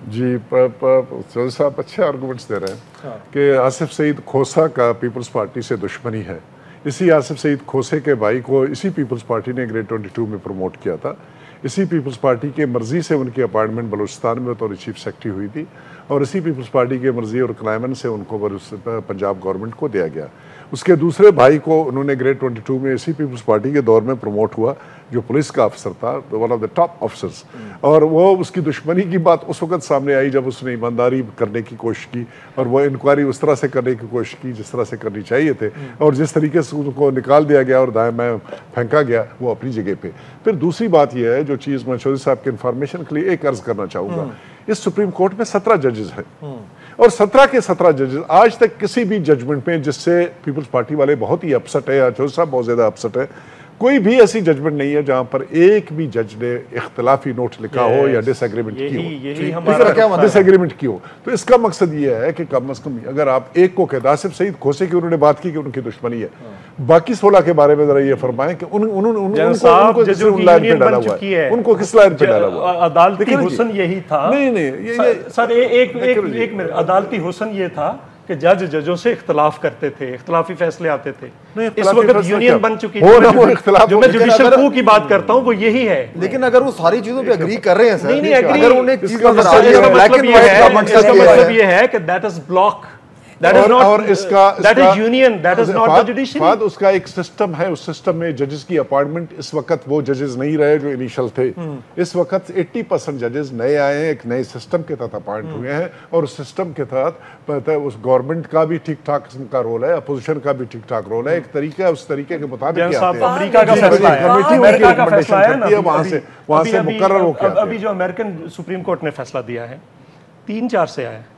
Speaker 4: جی چودھری صاحب اچھے آرگومنٹس دے رہے ہیں کہ آصف سعید کھوسا کا پیپلز پارٹی سے دشمنی ہے. اسی آصف سعید کھوسے کے بھائی کو اسی پیپلز پارٹی نے گریڈ 22 میں پروموٹ کیا تھا. اسی پیپلز پارٹی کے مرضی سے ان کی اپائنٹمنٹ بلوچستان میں بطور چیف سیکرٹری ہوئی تھی, اور اسی پیپلز پارٹی کے مرضی اور کلائمن سے ان کو پنجاب گورنمنٹ کو دیا گیا. اس کے دوسرے بھائی کو انہوں نے گریڈ 22 میں اسی پیپلز پارٹی کے دور میں پروموٹ ہوا, جو پولیس کا افسر تھا, ون آف دا ٹاپ افسرز. اور وہ اس کی دشمنی کی بات اس وقت سامنے آئی جب اس نے ایمانداری کرنے کی کوشش کی, اور وہ انکوائری اس طرح سے کرنے کی کوشش کی جس طرح سے کرنی چاہیے تھے, اور جس طریقے سے ان کو نکال دیا گیا اور دائیں بائیں پھینکا گیا وہ اپنی جگہ پہ. پھر دوسری بات یہ ہے جو چیز میں چودھری صاحب کے انفارمیشن کے لیے ایک عرض کرنا چاہوں گا, اس سپریم کورٹ میں 17 ججز ہیں, اور 17 کے 17 ججز آج تک کسی بھی ججمنٹ میں جس سے پیپلز پارٹی والے بہت ہی اپسٹ ہے, یا چودھری صاحب بہت زیادہ اپسٹ ہے, کوئی بھی ایسی ججمنٹ نہیں ہے جہاں پر ایک بھی جج نے اختلافی نوٹ لکھا ہو یا ڈس ایگریمنٹ کی ہو. ڈس ایگریمنٹ کی ہو تو اس کا مقصد یہ ہے کہ کم از کم اگر آپ ایک کو کہتے آصف سعید کھوسے کی انہوں نے بات کی کہ ان کی دشمنی ہے, باقی 16 کے بارے میں ذرا یہ فرمائیں کہ ان کو کس لائن پہ ڈالا ہوا.
Speaker 3: عدالتی حسن یہی تھا. نہیں سر ایک منٹ, عدالتی حسن یہ تھا کہ ججوں سے اختلاف کرتے تھے, اختلافی فیصلے آتے تھے. اس وقت یونین بن چکی ہے, جو میں جوڈیشل کو کی بات کرتا ہوں وہ یہی ہے.
Speaker 1: لیکن اگر وہ ساری چیزوں پہ اگری کر رہے ہیں سر,
Speaker 3: نہیں
Speaker 1: اگر انہیں ایک چیز
Speaker 3: مطلب یہ ہے کہ دیٹ از بلاک, اور اس کا
Speaker 4: اس کا ایک سسٹم ہے, اس سسٹم میں ججز کی اپائنٹمنٹ اس وقت وہ ججز نہیں رہے جو انیشل تھے. اس وقت 80% ججز نئے آئے ہیں, ایک نئے سسٹم کے تحت اپائنٹ ہوئے ہیں, اور اس سسٹم کے تحت اس گورنمنٹ کا بھی ٹھیک ٹھاک کا رول ہے, اپوزیشن کا بھی ٹھیک ٹھاک رول ہے. ایک طریقہ ہے, اس طریقے کے مطابق
Speaker 3: امریکہ کا فیصلہ ہے وہاں سے مقرر ہو کے ابھی جو امریکن سپریم کورٹ نے فیصلہ دیا ہے 3-4 سے آیا ہے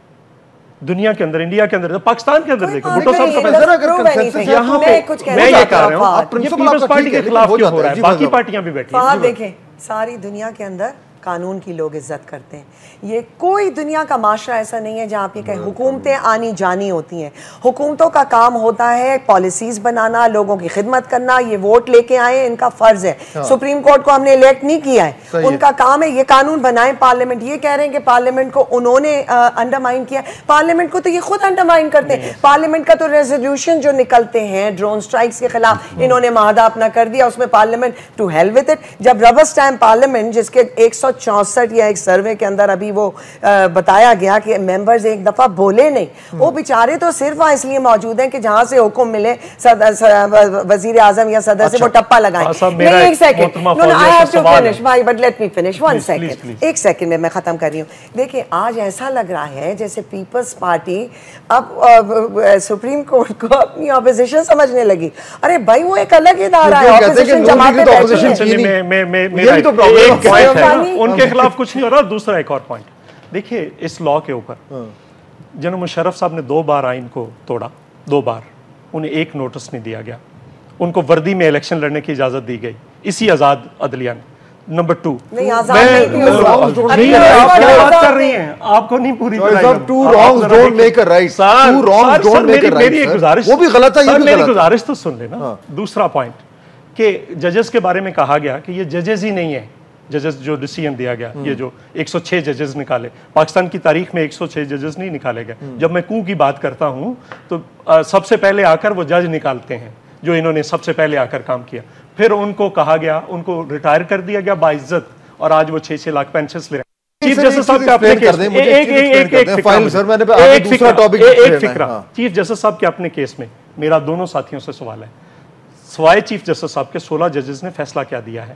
Speaker 3: دنیا کے اندر, انڈیا کے اندر, پاکستان کے اندر. دیکھیں بھٹو صاحب کا فیصلہ یہاں پہ میں یہ کہہ رہا ہوں یہ پیپلز پارٹی کے خلاف کیوں ہو رہا ہے, باقی پارٹیاں بھی بیٹھی ہیں.
Speaker 5: دیکھیں ساری دنیا کے اندر قانون کی لوگ عزت کرتے ہیں. یہ کوئی دنیا کا معاشرہ ایسا نہیں ہے جہاں پہ کہیں حکومتیں آنی جانی ہوتی ہیں. حکومتوں کا کام ہوتا ہے پالیسیز بنانا, لوگوں کی خدمت کرنا. یہ ووٹ لے کے آئے, ان کا فرض ہے. سپریم کورٹ کو ہم نے الیکٹ نہیں کیا ہے, ان کا کام ہے یہ قانون بنائیں. پارلیمنٹ یہ کہہ رہے ہیں کہ پارلیمنٹ کو انہوں نے انڈرمائن کیا. پارلیمنٹ کو تو یہ خود انڈرمائن کرتے ہیں. پارلیمنٹ کا تو ریزولوشن جو نکلتے ہیں ڈرون سٹرائکس کے خلاف, انہوں نے معاہدہ اپنا کر دیا, اس میں parliament to hell with it. جب ربر اسٹیمپ پارلیمنٹ جس کے 164 یا ایک سروے کے اندر ابھی وہ بتایا گیا کہ ممبرز ایک دفعہ بولے نہیں, وہ بیچارے تو صرف وہاں اس لیے موجود ہیں کہ جہاں سے حکم ملے وزیر اعظم یا صدر سے وہ ٹپا لگائیں. نہیں ایک second, I have to finish bhai, but let me finish 1 second. ایک سیکنڈ میں ختم کر رہی ہوں. دیکھیں آج ایسا لگ رہا ہے جیسے پیپلز پارٹی اب سپریم کورٹ کو اپنی اپوزیشن سمجھنے لگی. ارے بھائی وہ ایک الگ ادارہ ہے, اپوزیشن جماعتیں
Speaker 3: ان کے خلاف کچھ نہیں ہو رہا. دوسرا ایک اور پوائنٹ دیکھیے, اس لا کے اوپر جناب مشرف صاحب نے 2 بار آئین کو توڑا, 2 بار. انہیں ایک نوٹس نہیں دیا گیا, ان کو وردی میں الیکشن لڑنے کی اجازت دی گئی اسی آزاد عدلیہ نے. نمبر 2 بات کر رہی ہیں, آپ کو نہیں پوری میری گزارش تو سن لینا. دوسرا پوائنٹ کہ ججز کے بارے میں کہا گیا کہ یہ ججز ہی نہیں ہے, ججز جو ڈیسیژن دیا گیا, یہ جو 106 ججز نکالے, پاکستان کی تاریخ میں 106 ججز نہیں نکالے گئے. جب میں کو کی بات کرتا ہوں تو سب سے پہلے آ کر وہ جج نکالتے ہیں جو انہوں نے سب سے پہلے آ کر کام کیا. پھر ان کو کہا گیا, ان کو ریٹائر کر دیا گیا باعزت, اور آج وہ 6-6 لاکھ پینشنز لے رہے ہیں. چیف جسٹس صاحب کے اپنے کیس میں ایک فکرہ, چیف جسٹس صاحب کے اپنے کیس میں میرا دونوں ساتھیوں سے سوال ہے, سوائے چیف جسٹس صاحب کے 16 ججز نے فیصلہ کیا دیا ہے.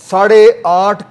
Speaker 1: 8.5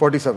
Speaker 1: 47,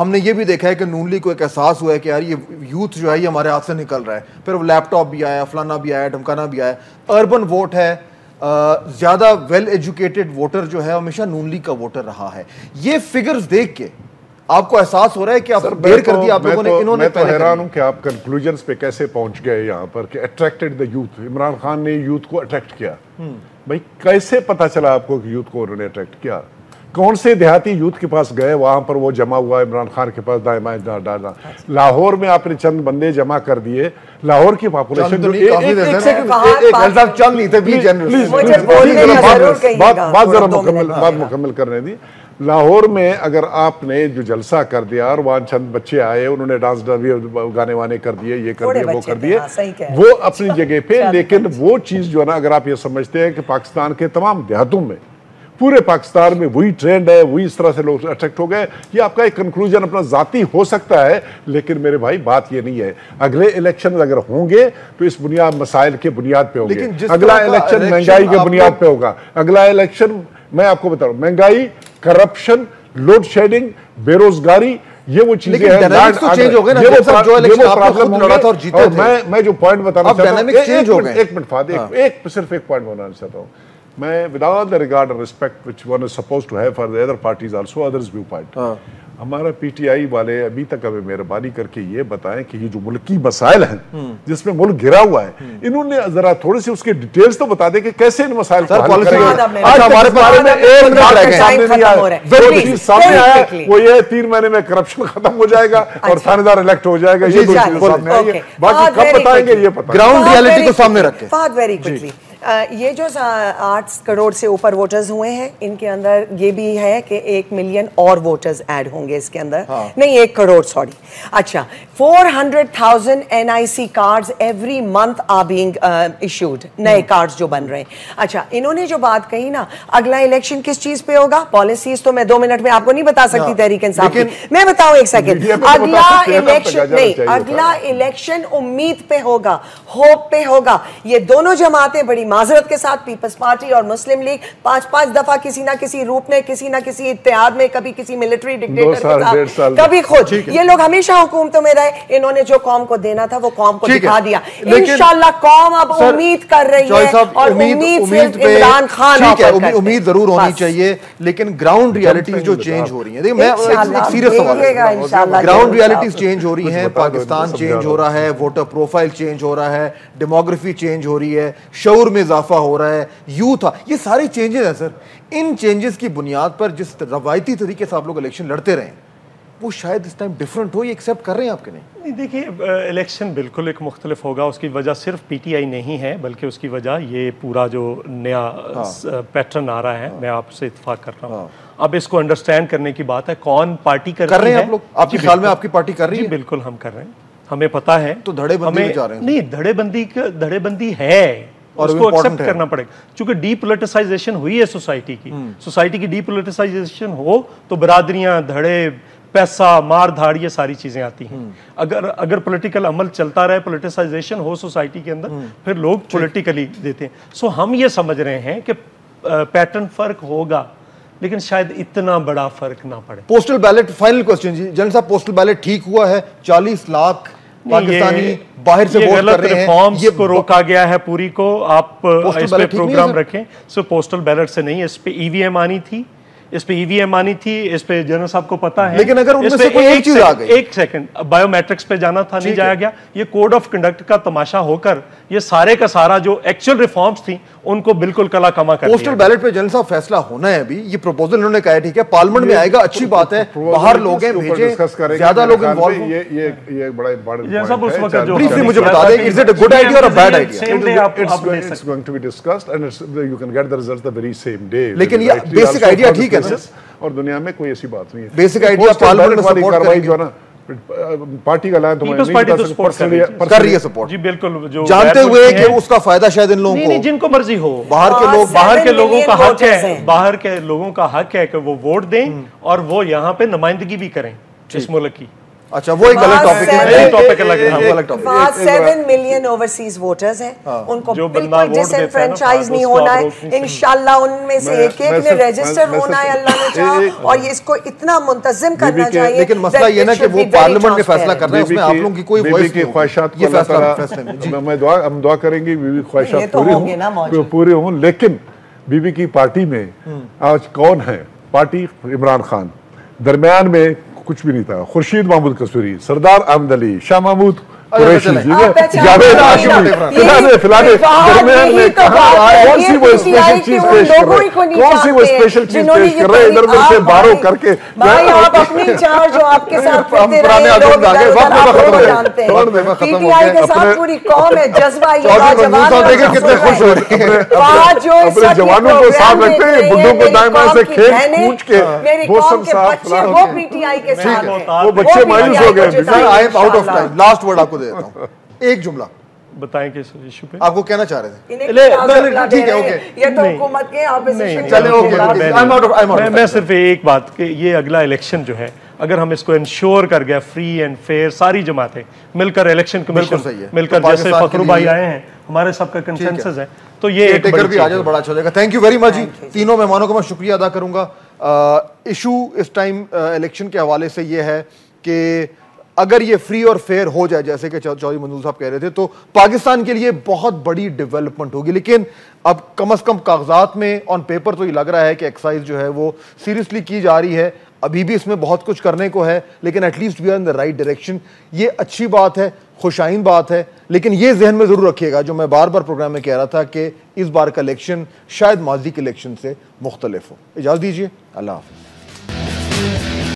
Speaker 1: ہم نے یہ بھی دیکھا ہے کہ نون لیگ کو ایک احساس ہوا ہے کہ یار یہ یوتھ جو ہے یہ ہمارے ہاتھ سے نکل رہا ہے, پھر وہ لیپ ٹاپ بھی آیا, فلانا بھی آیا, ڈھمکانا بھی آیا. اربن ووٹ ہے, زیادہ ویل ایجوکیٹڈ ووٹر جو ہے ہمیشہ نون لیگ کا ووٹر رہا ہے. یہ فگرز دیکھ کے آپ کو احساس ہو رہا ہے کہ آپ دیر کر دی آپ لوگوں نے, انہوں نے
Speaker 4: میں تو حیران ہوں کہ آپ کنکلوژنز پہ کیسے پہنچ گئے یہاں پر کہ attracted the youth. Imran Khan نے یوتھ کو اٹریکٹ کیا. بھائی کیسے پتا چلا آپ کو کہ یوتھ کو انہوں نے اٹریکٹ کیا؟ کون سے دیہاتی یوتھ کے پاس گئے, وہاں پر وہ جمع ہوا عمران خان کے پاس دائیں بائیں ڈالنا. لاہور میں آپ نے چند بندے جمع کر دیے. لاہور کی پاپولیشن جو بات مکمل کرنے دی. لاہور میں اگر آپ نے جو جلسہ کر دیا اور وہاں چند بچے آئے, انہوں نے ڈانس گانے وانے کر دیے, یہ کر دیے, وہ کر دیے, وہ اپنی جگہ پہ. لیکن وہ چیز جو ہے نا, اگر آپ یہ سمجھتے ہیں کہ پاکستان کے تمام دیہاتوں میں, پورے پاکستان میں وہی ٹرینڈ ہے, وہی اس طرح سے لوگ اٹریکٹ ہو گئے, یہ آپ کا ایک کنکلوژن اپنا ذاتی ہو سکتا ہے. لیکن میرے بھائی بات یہ نہیں ہے. اگلے الیکشن اگر ہوں گے تو اس بنیاد مسائل کے بنیاد پہ ہوں گے. اگلا الیکشن مہنگائی کے بنیاد پہ ہوگا. اگلا الیکشن میں آپ کو بتا رہا ہوں, مہنگائی, کرپشن, لوڈ شیڈنگ, بے روزگاری, یہ وہ چیزیں ہیں. میں جو پوائنٹ بتانا چاہتا ہوں, ایک منٹ فہد, صرف ایک پوائنٹ بتانا چاہتا ہوں. میں without the regard and respect which one is supposed to have for the other parties also, others viewpoint, ہمارا پی ٹی آئی والے ابھی تک ہمیں مہربانی کر کے یہ بتائیں کہ یہ جو ملکی مسائل ہیں جس میں ملک گھرا ہوا ہے, انہوں نے ذرا تھوڑی سی اس کے ڈیٹیلز تو بتا دیں کہ کیسے ان مسائل کو حل کریں گے. آج ہمارے بارے میں ایک بات سامنے نہیں آیا, سامنے آیا وہ یہ 3 مہینے میں کرپشن ختم ہو جائے گا اور تھانے دار الیکٹ ہو جائے گا. یہ دو چیزیں سامنے آئی ہیں, باقی کب بتائیں گے یہ پتہ
Speaker 1: گراؤنڈ ریالٹی کو سامنے رکھیں.
Speaker 5: ویری کوئکلی, یہ جو 8 کروڑ سے اوپر ووٹرز ہوئے ہیں, ان کے اندر یہ بھی ہے کہ 1 ملین اور ووٹرز ایڈ ہوں گے اس کے اندر, نہیں 1 کروڑ سوری. اچھا, 400,000 NIC cards every month are being issued, نئے کارڈز جو بن رہے ہیں. اچھا, انہوں نے جو بات کہی نا, اگلا الیکشن کس چیز پہ ہوگا, پالیسیز تو میں 2 منٹ میں آپ کو نہیں بتا سکتی تحریک انصاف کی, میں بتاؤں 1 سیکنڈ. اگلا الیکشن نہیں, اگلا الیکشن امید پہ ہوگا, ہوپ پہ ہوگا. یہ دونوں جماعتیں بڑی معذرت کے ساتھ, پیپلز پارٹی اور مسلم لیگ, 5 دفعہ کسی نہ کسی روپ میں, کسی نہ کسی اتحاد میں, کبھی کسی ملٹری ڈکٹیٹر کے ساتھ, کبھی خود, یہ لوگ ہمیشہ حکومتوں میں رہے. انہوں نے جو قوم کو دینا تھا وہ قوم کو دکھا دیا. انشاءاللہ قوم اب امید کر رہی ہے, اور امید صرف عمران خان آفر کرتے ہیں.
Speaker 1: امید ضرور ہونی چاہیے, لیکن گراؤنڈ ریالٹیز جو چینج ہو رہی ہیں, میں ایک سیریس سوال ہے, گراؤنڈ ریالٹیز چینج ہو رہی ہیں, پاکستان چینج ہو رہا ہے, ووٹر پروفائل چینج ہو رہا ہے, ڈیموگرافی چینج ہو رہی ہے, شعور میں اضافہ ہو رہا ہے, یوتھ, یہ سارے چینجز ہیں سر. ان چینجز کی بنیاد پر جس روایتی طریقے سے آپ لوگ الیکشن لڑتے رہے, وہ شاید اس ٹائم ڈیفرنٹ ہو, یہ ایکسیپٹ کر رہے ہیں آپ کے نہیں؟
Speaker 3: دیکھیے, الیکشن بالکل ایک مختلف ہوگا. اس کی وجہ صرف پی ٹی آئی نہیں ہے, بلکہ اس کی وجہ یہ پورا جو نیا پیٹرن آ رہا ہے, میں آپ سے اتفاق کر رہا ہوں. اب اس کو انڈرسٹینڈ کرنے کی بات ہے, کون پارٹی کر رہی ہے.
Speaker 1: آپ لوگ, آپ کے خیال میں آپ کی پارٹی کر رہی ہے؟
Speaker 3: بالکل ہم کر رہے ہیں, ہمیں پتا ہے.
Speaker 1: تو دھڑے بندی میں جا رہے ہیں؟
Speaker 3: نہیں, دھڑے بندی ہے, اس کو ایکسپٹ کرنا پڑے گا. چونکہ ڈی پولیٹیسائزیشن ہوئی ہے سوسائٹی کی, سوسائٹی کی ڈی پولیٹیسائزیشن ہو تو برادریاں, دھڑے, پیسہ, مار دھاڑ, یہ ساری چیزیں آتی ہیں. اگر پولیٹیکل عمل چلتا رہے, پولیٹیسائزیشن ہو سوسائٹی کے اندر, پھر لوگ پولیٹیکلی دیتے ہیں. سو ہم یہ سمجھ رہے ہیں کہ پیٹرن فرق ہوگا, لیکن شاید اتنا بڑا فرق نہ پڑے.
Speaker 1: پوسٹل بیلٹ, فائنل کوسچن جی جنرل صاحب, پوسٹل بیلٹ ٹھیک ہوا ہے؟ 40 لاکھ پاکستانی باہر سے ووٹ کر رہے ہیں,
Speaker 3: ریفارمز کو روکا گیا ہے پوری کو. آپ اس پہ پروگرام رکھیں. سو پوسٹل بیلٹ سے نہیں, اس پہ ای وی ایم آنی تھی, اس پہ ای وی ایم آنی تھی, اس پہ جنرل صاحب کو پتا ہے.
Speaker 1: لیکن اگر ان میں سے کوئی ایک چیز آ گئی,
Speaker 3: 1 سیکنڈ, بایو میٹرکس پہ جانا تھا, نہیں جایا گیا. یہ کوڈ آف کنڈکٹ کا تماشا ہو کر یہ سارے کا سارا جو ایکچوئل ریفارمز تھیں ان کو بالکل کلا کما کر دیا.
Speaker 1: پوسٹل بیلٹ پہ جنرل صاحب فیصلہ ہونا ہے ابھی. یہ پروپوزل انہوں نے کہا ہے, ٹھیک ہے, پارلیمنٹ میں آئے گا, اچھی بات ہے, باہر لوگ ہیں بھیجیں, زیادہ لوگ انوالو ہوں.
Speaker 4: یہ بڑا امپورٹنٹ
Speaker 3: جنرل صاحب اس وقت جو
Speaker 1: بریفلی مجھے بتا دیں, is it a good idea اور bad idea?
Speaker 4: It's going to be discussed and you can get the results the very same day.
Speaker 1: لیکن یہ بیسک آئیڈیا ٹھیک ہے نا,
Speaker 4: اور دنیا میں کوئی ایسی بات نہیں ہے.
Speaker 1: بیسک آئیڈیا پارلیمنٹ میں سپورٹ کریں گے,
Speaker 4: پارٹی کا لائن
Speaker 3: پیپلز پارٹی تو سپورٹ
Speaker 1: کر رہی ہے سپورٹ,
Speaker 3: جی بالکل, جو
Speaker 1: جانتے ہوئے کہ اس کا فائدہ شاید ان لوگوں کو,
Speaker 3: جن کو مرضی ہو,
Speaker 1: باہر کے
Speaker 3: لوگوں کا حق ہے, باہر کے لوگوں کا حق ہے کہ وہ ووٹ دیں اور وہ یہاں پہ نمائندگی بھی کریں اس ملک کی.
Speaker 1: اچھا وہ ایک غلط ٹاپک ہے،
Speaker 3: ٹاپک الگ ہے.
Speaker 1: وہ الگ ٹاپک.
Speaker 5: 7 ملین اوورسیز ووٹرز ہیں، ان کو
Speaker 3: جو بندہ
Speaker 5: بالکل
Speaker 3: ووٹ دیتا ہے نا،
Speaker 5: ڈسنفرینچائز نہیں
Speaker 3: اس کو
Speaker 5: ہونا
Speaker 3: آپ
Speaker 5: ہے
Speaker 3: روک نہیں
Speaker 5: انشاءاللہ. ان میں سے ایک ایک نے رجسٹر ہونا ہے اللہ نے چاہا، اور یہ اس کو اتنا منتظم کرنا چاہیے.
Speaker 1: لیکن مسئلہ یہ نا کہ وہ پارلیمنٹ نے فیصلہ کرنا ہے، اس میں آپ لوگوں کی کوئی وائس
Speaker 4: کی خواہشات
Speaker 1: یہ فیصلہ
Speaker 4: ہم دعا کریں گے بی بی خواہشات پوری ہوں. لیکن بی بی کی پارٹی میں آج کون ہے؟ پارٹی عمران خان، درمیان میں کچھ بھی نہیں تھا. خورشید محمود قصوری، سردار احمد علی، شاہ محمود قریشی، جاوید ہاشمی، فلانے درمیان میں کون سی وہ اسپیشل چیز پیش کر رہے ہیں؟ کون سی وہ اسپیشل چیز پیش کر رہے ہیں؟ ادھر ادھر سے بارو کر کے
Speaker 5: بھائی آپ اپنی چار جو آپ کے ساتھ پھرتے رہے لوگ جانتے ہیں. پی ٹی آئی کے ساتھ پوری قوم ہے، جذبہ یہ نوجوان
Speaker 1: کتنے خوش ہو رہے ہیں.
Speaker 4: اپنے جوانوں کو ساتھ رکھتے ہیں، بڈھوں کو دائیں بائیں سے کھینچ کھونچ کے
Speaker 5: میری
Speaker 4: وہ
Speaker 5: قوم
Speaker 4: سب
Speaker 5: کے بچے وہ پی ٹی آئی کے ساتھ ہیں.
Speaker 4: وہ بچے مایوس ہو گئے.
Speaker 1: I am out of time. Last word آپ کو دے دیتا ہوں، ایک جملہ
Speaker 3: بتائیں کہ اس ایشو پہ
Speaker 1: آپ کو کہنا چاہ رہے تھے.
Speaker 5: ٹھیک ہے اوکے، یہ تو حکومت کے اپوزیشن
Speaker 1: چلے اوکے.
Speaker 3: میں صرف ایک بات کہ یہ اگلا الیکشن جو ہے اگر ہم اس کو انشور کر گیا فری اینڈ فیئر، ساری جماعتیں مل کر الیکشن کمیشن مل کر، جیسے فخرو بھائی آئے ہیں ہمارے سب کا کنسنسس ہے، تو یہ ایک
Speaker 1: ٹیکر بھی آ جائے تو بڑا اچھا ہو جائے گا. تھینک یو ویری مچ جی. تینوں مہمانوں کو میں شکریہ ادا کروں گا. ایشو اس ٹائم الیکشن کے حوالے سے یہ ہے کہ اگر یہ فری اور فیئر ہو جائے جیسے کہ چودھری منظور صاحب کہہ رہے تھے تو پاکستان کے لیے بہت بڑی ڈیولپمنٹ ہوگی. لیکن اب کم از کم کاغذات میں آن پیپر تو یہ لگ رہا ہے کہ ایکسرسائز جو ہے وہ سیریسلی کی جا رہی ہے. ابھی بھی اس میں بہت کچھ کرنے کو ہے لیکن at least we are in the right direction. یہ اچھی بات ہے، خوشائن بات ہے. لیکن یہ ذہن میں ضرور رکھیے گا جو میں بار بار پروگرام میں کہہ رہا تھا کہ اس بار کا الیکشن شاید ماضی کے الیکشن سے مختلف ہو. اجازت دیجیے، اللہ حافظ.